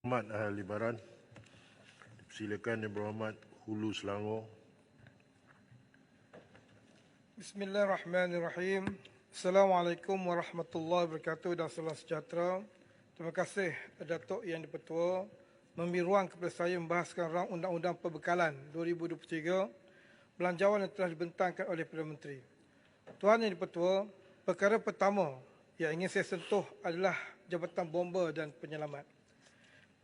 Berhormat Ahli Baran, silakan Yang Berhormat Hulu Selangor. Bismillahirrahmanirrahim. Assalamualaikum warahmatullahi wabarakatuh dan salam sejahtera. Terima kasih Datuk Yang di-Pertua memberi ruang kepada saya membahaskan rang Undang-Undang Perbekalan 2023 belanjawan yang telah dibentangkan oleh Perdana Menteri. Tuan Yang di-Pertua, perkara pertama yang ingin saya sentuh adalah Jabatan Bomba dan Penyelamat.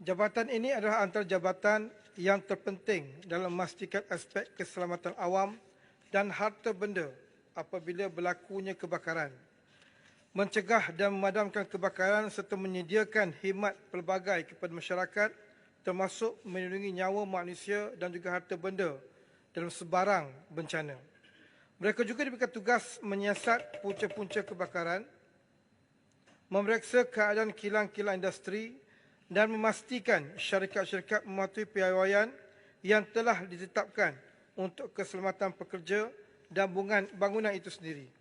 Jabatan ini adalah antara jabatan yang terpenting dalam memastikan aspek keselamatan awam dan harta benda apabila berlakunya kebakaran, mencegah dan memadamkan kebakaran serta menyediakan khidmat pelbagai kepada masyarakat termasuk melindungi nyawa manusia dan juga harta benda dalam sebarang bencana. Mereka juga diberikan tugas menyiasat punca-punca kebakaran, memeriksa keadaan kilang-kilang industri dan memastikan syarikat-syarikat mematuhi piawaian yang telah ditetapkan untuk keselamatan pekerja dan bangunan itu sendiri.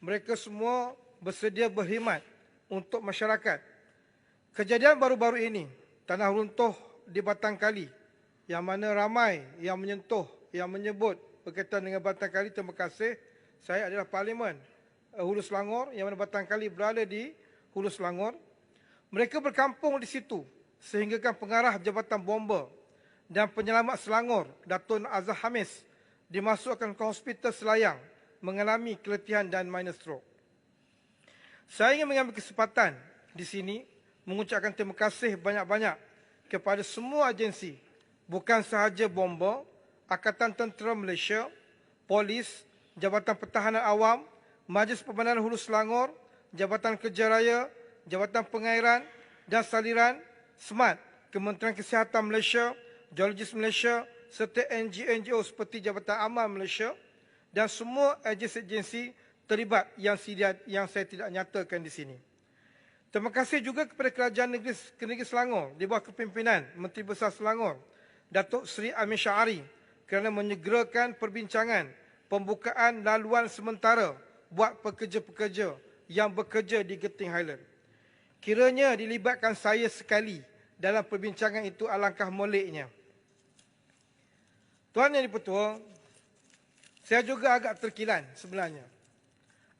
Mereka semua bersedia berkhidmat untuk masyarakat. Kejadian baru-baru ini, tanah runtuh di Batang Kali, yang mana ramai yang menyentuh, yang menyebut berkaitan dengan Batang Kali, terima kasih. Saya adalah Parlimen Hulu Selangor, yang mana Batang Kali berada di Hulu Selangor. Mereka berkampung di situ sehingga kan pengarah Jabatan Bomba dan Penyelamat Selangor, Datuk Azhar Hamis, dimasukkan ke Hospital Selayang mengalami keletihan dan minor stroke. Saya ingin mengambil kesempatan di sini mengucapkan terima kasih banyak-banyak kepada semua agensi, bukan sahaja Bomba, Angkatan Tentera Malaysia, Polis, Jabatan Pertahanan Awam, Majlis Perbandaran Hulu Selangor, Jabatan Kerja Raya, Jabatan Pengairan dan Saliran, SMART, Kementerian Kesihatan Malaysia, Geologis Malaysia, serta NGO seperti Jabatan Amal Malaysia dan semua agensi-agensi terlibat yang saya tidak nyatakan di sini. Terima kasih juga kepada Kerajaan Negeri Selangor di bawah kepimpinan Menteri Besar Selangor, Datuk Seri Amir Syahari, kerana menyegerakan perbincangan pembukaan laluan sementara buat pekerja-pekerja yang bekerja di Genting Highland. Kiranya dilibatkan saya sekali dalam perbincangan itu alangkah moleknya. Tuan Yang di-Pertua, saya juga agak terkilan sebenarnya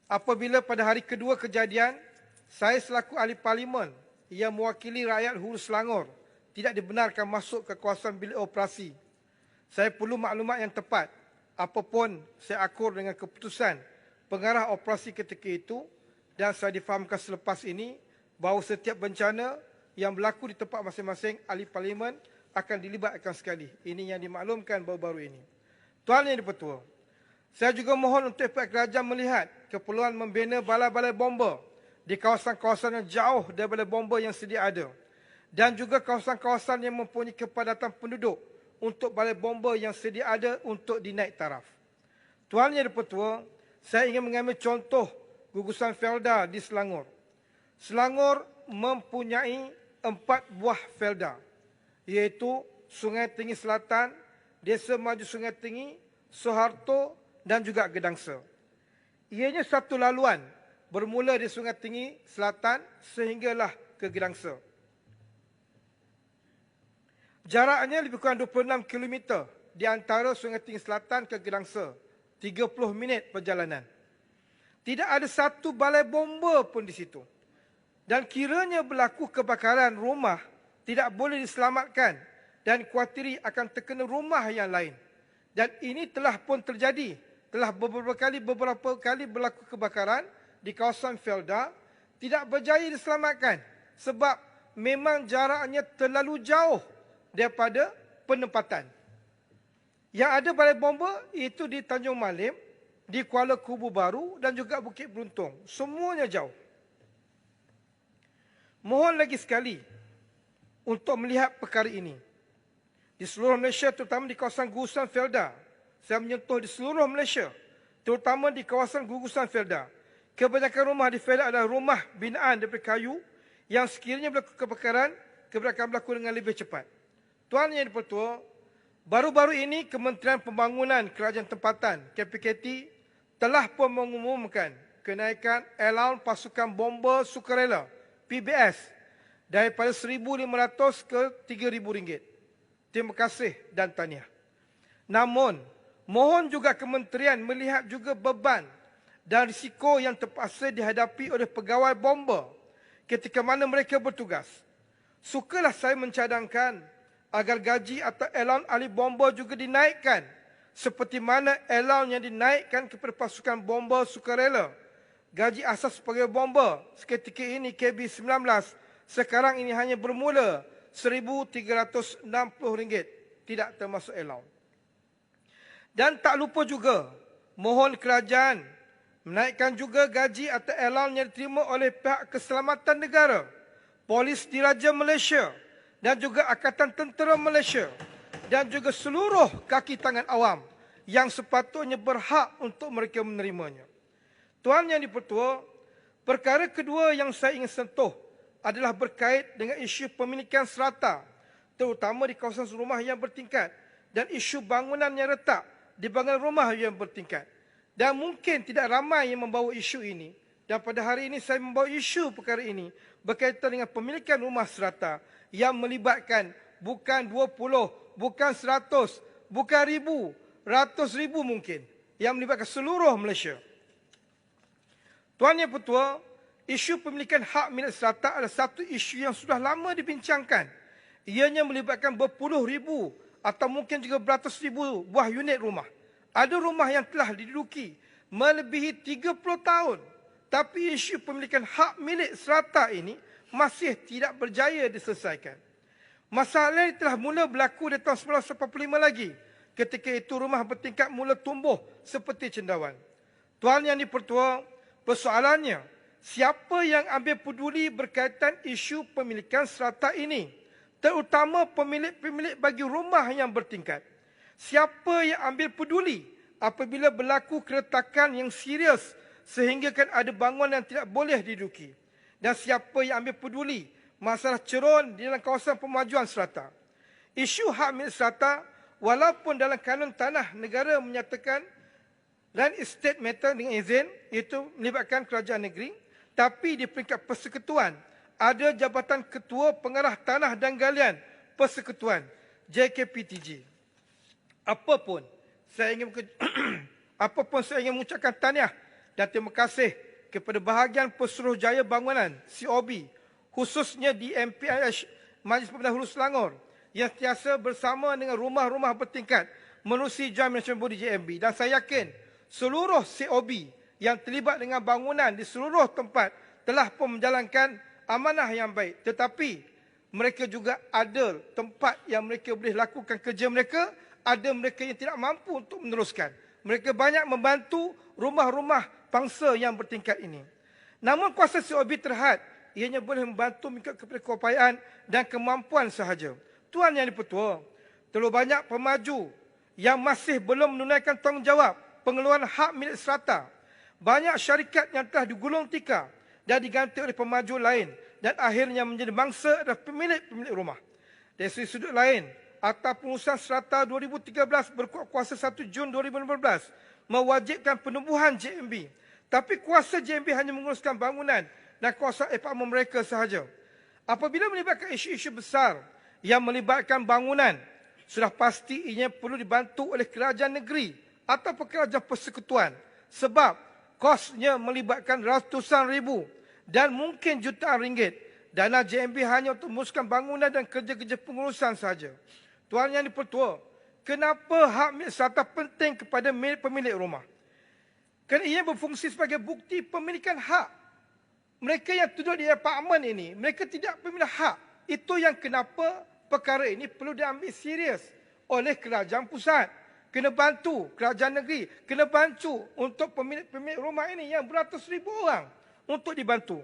apabila pada hari kedua kejadian, saya selaku ahli parlimen yang mewakili rakyat Hulu Selangor tidak dibenarkan masuk ke kawasan bilik operasi. Saya perlu maklumat yang tepat apapun saya akur dengan keputusan pengarah operasi ketika itu, dan saya difahamkan selepas ini bahawa setiap bencana yang berlaku di tempat masing-masing ahli parlimen akan dilibatkan sekali. Ini yang dimaklumkan baru-baru ini. Tuan Yang di-Pertua, saya juga mohon untuk pihak kerajaan melihat keperluan membina balai-balai bomba di kawasan-kawasan yang jauh daripada bomba yang sedia ada, dan juga kawasan-kawasan yang mempunyai kepadatan penduduk untuk balai bomba yang sedia ada untuk dinaik taraf. Tuan Yang di-Pertua, saya ingin mengambil contoh gugusan Felda di Selangor. Selangor mempunyai 4 buah felda, iaitu Sungai Tinggi Selatan, Desa Maju Sungai Tinggi, Soeharto dan juga Gedangsa. Ianya satu laluan bermula di Sungai Tinggi Selatan sehinggalah ke Gedangsa. Jaraknya lebih kurang 26 km di antara Sungai Tinggi Selatan ke Gedangsa, 30 minit perjalanan. Tidak ada satu balai bomba pun di situ. Dan kiranya berlaku kebakaran rumah tidak boleh diselamatkan dan kuatiri akan terkena rumah yang lain. Dan ini telah pun terjadi. Telah beberapa kali berlaku kebakaran di kawasan Felda tidak berjaya diselamatkan sebab memang jaraknya terlalu jauh daripada penempatan. Yang ada balai bomba itu di Tanjung Malim, di Kuala Kubu Baru dan juga Bukit Beruntung. Semuanya jauh. Mohon lagi sekali untuk melihat perkara ini. Di seluruh Malaysia, terutama di kawasan gugusan Felda. Saya menyentuh di seluruh Malaysia, terutama di kawasan gugusan Felda. Kebanyakan rumah di Felda adalah rumah binaan daripada kayu yang sekiranya berlaku kebakaran, akan berlaku dengan lebih cepat. Tuan Yang di-Pertua, baru-baru ini Kementerian Pembangunan Kerajaan Tempatan, KPKT, telah pun mengumumkan kenaikan allowance pasukan bomba sukarela PBS daripada RM1,500 ke RM3,000. Terima kasih dan tahniah. Namun, mohon juga kementerian melihat juga beban dan risiko yang terpaksa dihadapi oleh pegawai bomba ketika mana mereka bertugas. Sukalah saya mencadangkan agar gaji atau allowance ahli bomba juga dinaikkan seperti mana allowance yang dinaikkan kepada pasukan bomba sukarela. Gaji asas pegawai bomba seketika ini KB19 sekarang ini hanya bermula RM1,360, tidak termasuk allowance. Dan tak lupa juga, mohon kerajaan menaikkan juga gaji atau allowance yang diterima oleh pihak keselamatan negara, Polis Diraja Malaysia dan juga Angkatan Tentera Malaysia dan juga seluruh kaki tangan awam yang sepatutnya berhak untuk mereka menerimanya. Tuan Yang di-Pertua, perkara kedua yang saya ingin sentuh adalah berkait dengan isu pemilikan serata, terutama di kawasan rumah yang bertingkat dan isu bangunan yang retak di bangunan rumah yang bertingkat. Dan mungkin tidak ramai yang membawa isu ini. Dan pada hari ini saya membawa isu perkara ini berkaitan dengan pemilikan rumah serata yang melibatkan bukan 20, bukan 100, bukan ribu, ratus ribu mungkin. Yang melibatkan seluruh Malaysia. Tuan Yang Pertua, isu pemilikan hak milik serata adalah satu isu yang sudah lama dibincangkan. Ianya melibatkan berpuluh ribu atau mungkin juga beratus ribu buah unit rumah. Ada rumah yang telah diduduki melebihi 30 tahun. Tapi isu pemilikan hak milik serata ini masih tidak berjaya diselesaikan. Masalah ini telah mula berlaku di tahun 1985 lagi. Ketika itu rumah bertingkat mula tumbuh seperti cendawan. Tuan Yang di-Pertua, persoalannya, siapa yang ambil peduli berkaitan isu pemilikan serata ini? Terutama pemilik-pemilik bagi rumah yang bertingkat. Siapa yang ambil peduli apabila berlaku keretakan yang serius sehingga kan ada bangunan yang tidak boleh diduduki? Dan siapa yang ambil peduli masalah cerun di dalam kawasan pemajuan serata? Isu hak milik serata, walaupun dalam kanun tanah negara menyatakan land estate matter dengan izin, itu melibatkan kerajaan negeri, tapi di peringkat persekutuan, ada Jabatan Ketua Pengarah Tanah dan Galian Persekutuan, JKPTG. Apapun saya ingin mengucapkan tahniah dan terima kasih kepada bahagian Pesuruhjaya Bangunan COB, khususnya di MPIH Majlis Pembinaan Hulu Selangor yang sentiasa bersama dengan rumah-rumah bertingkat menerusi Joint Management Body JMB. Dan saya yakin seluruh COB yang terlibat dengan bangunan di seluruh tempat telah pun menjalankan amanah yang baik. Tetapi mereka juga ada tempat yang mereka boleh lakukan kerja mereka, ada mereka yang tidak mampu untuk meneruskan. Mereka banyak membantu rumah-rumah bangsa yang bertingkat ini. Namun kuasa COB terhad, ianya boleh membantu mengikut kepada keupayaan dan kemampuan sahaja. Tuan Yang di-Pertua, terlalu banyak pemaju yang masih belum menunaikan tanggungjawab pengeluaran hak milik serata. Banyak syarikat yang telah digulung tikar dan diganti oleh pemaju lain dan akhirnya menjadi mangsa adalah pemilik-pemilik rumah. Dari sudut lain, Akta Pengurusan Serata 2013 berkuat kuasa 1 Jun 2015 mewajibkan penubuhan JMB. Tapi kuasa JMB hanya menguruskan bangunan dan kuasa apartmen mereka sahaja. Apabila melibatkan isu-isu besar yang melibatkan bangunan, sudah pasti ianya perlu dibantu oleh kerajaan negeri atau kerajaan persekutuan. Sebab kosnya melibatkan ratusan ribu dan mungkin jutaan ringgit. Dana JMB hanya untuk menguruskan bangunan dan kerja-kerja pengurusan sahaja. Tuan Yang di-Pertua, kenapa hak milik serata penting kepada pemilik rumah? Kerana ia berfungsi sebagai bukti pemilikan hak. Mereka yang duduk di apartmen ini, mereka tidak pemilik hak. Itu yang kenapa perkara ini perlu diambil serius oleh kerajaan pusat. Kena bantu kerajaan negeri, kena bantu untuk pemilik-pemilik rumah ini yang beratus ribu orang untuk dibantu.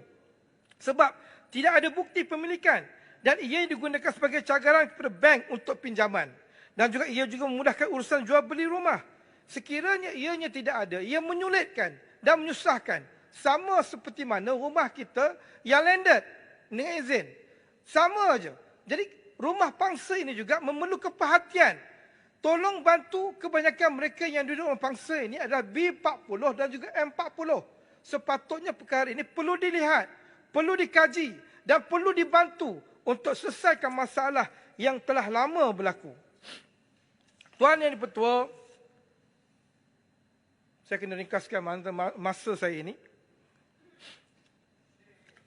Sebab tidak ada bukti pemilikan dan ia digunakan sebagai cagaran kepada bank untuk pinjaman. Dan juga ia juga memudahkan urusan jual beli rumah. Sekiranya ianya tidak ada, ia menyulitkan dan menyusahkan. Sama seperti mana rumah kita yang landed dengan izin. Sama aja. Jadi rumah pangsa ini juga memerlukan perhatian. Tolong bantu kebanyakan mereka yang duduk dalam pangsa ini adalah B40 dan juga M40. Sepatutnya perkara ini perlu dilihat, perlu dikaji dan perlu dibantu untuk selesaikan masalah yang telah lama berlaku. Tuan Yang di-Pertua, saya kena ringkaskan masa saya ini.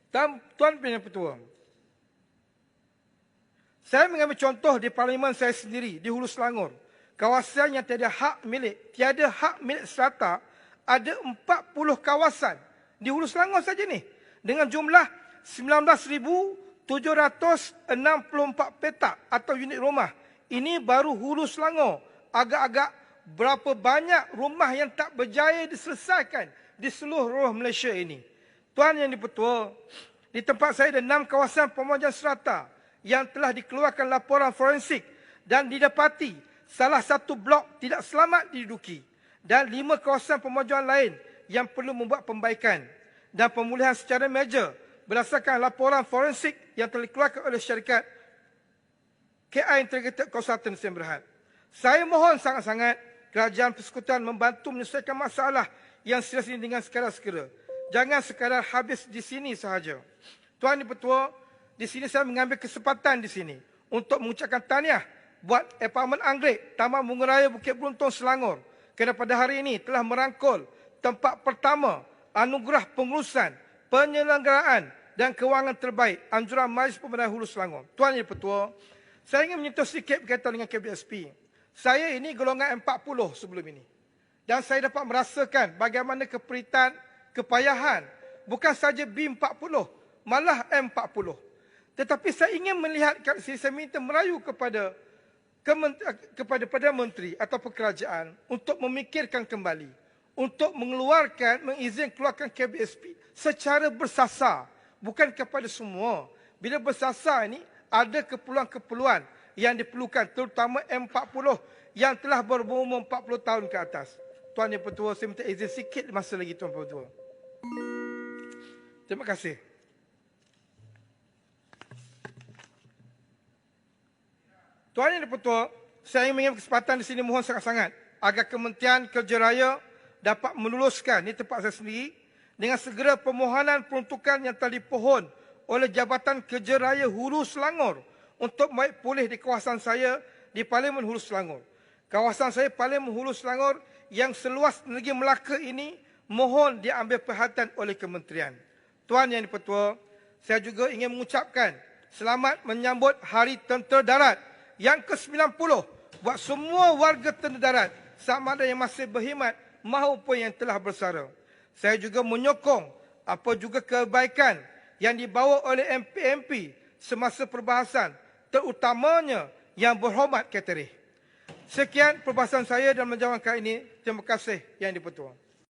Dan Tuan Yang di-Pertua, saya mengambil contoh di parlimen saya sendiri di Hulu Selangor. Kawasan yang tiada hak milik serata, ada 40 kawasan di Hulu Selangor saja ni, dengan jumlah 19,764 petak atau unit rumah. Ini baru Hulu Selangor. Agak-agak berapa banyak rumah yang tak berjaya diselesaikan di seluruh Malaysia ini. Tuan Yang di-Pertua, di tempat saya ada 6 kawasan pemohon serata yang telah dikeluarkan laporan forensik dan didapati salah satu blok tidak selamat diduduki, dan 5 kawasan pemohon lain yang perlu membuat pembaikan dan pemulihan secara major berdasarkan laporan forensik yang telah dikeluarkan oleh syarikat KI Integrated Consultant Sdn Bhd. Saya mohon sangat-sangat Kerajaan Persekutuan membantu menyelesaikan masalah yang serius ini dengan segera-segera. Jangan sekadar habis di sini sahaja. Tuan di-Pertua, di sini saya mengambil kesempatan di sini untuk mengucapkan tahniah buat Apartmen Anggrek Taman Bunga Raya Bukit Beruntung Selangor kerana pada hari ini telah merangkul tempat pertama anugerah pengurusan, penyelenggaraan dan kewangan terbaik anjuran Majlis Pemberdayaan Hulu Selangor. Tuan Yang Di-Pertua, saya ingin menyentuh sedikit berkaitan dengan KBSP. Saya ini golongan 40 sebelum ini. Dan saya dapat merasakan bagaimana keperitan, kepayahan, bukan saja B40, malah M40. Tetapi saya ingin melihat kat sini, saya minta merayu kepada Perdana Menteri atau kerajaan untuk memikirkan kembali, untuk mengizinkan keluarkan KBSP secara bersasar, bukan kepada semua. Bila bersasar ini, ada keperluan-keperluan yang diperlukan, terutama M40 yang telah berumur 40 tahun ke atas. Tuan Yang Pertua, saya minta izin sikit masa lagi, Tuan Pertua. Terima kasih. Tuan Yang Di-Pertua, saya ingin mengambil kesempatan di sini mohon sangat-sangat agar Kementerian Kerja Raya dapat meluluskan, ini tempat saya sendiri, dengan segera permohonan peruntukan yang telah dipohon oleh Jabatan Kerja Raya Hulu Selangor untuk membaik pulih di kawasan saya di Parlimen Hulu Selangor. Kawasan saya Parlimen Hulu Selangor yang seluas Negeri Melaka ini mohon diambil perhatian oleh Kementerian. Tuan Yang Di-Pertua, saya juga ingin mengucapkan selamat menyambut Hari Tentera Darat yang ke-90 buat semua warga tentera darat, sama ada yang masih berkhidmat maupun yang telah bersara. Saya juga menyokong apa juga kebaikan yang dibawa oleh MP-MP semasa perbahasan, terutamanya yang berhormat Keterih. Sekian perbahasan saya dan menjawab kali ini. Terima kasih Yang Di-Pertua.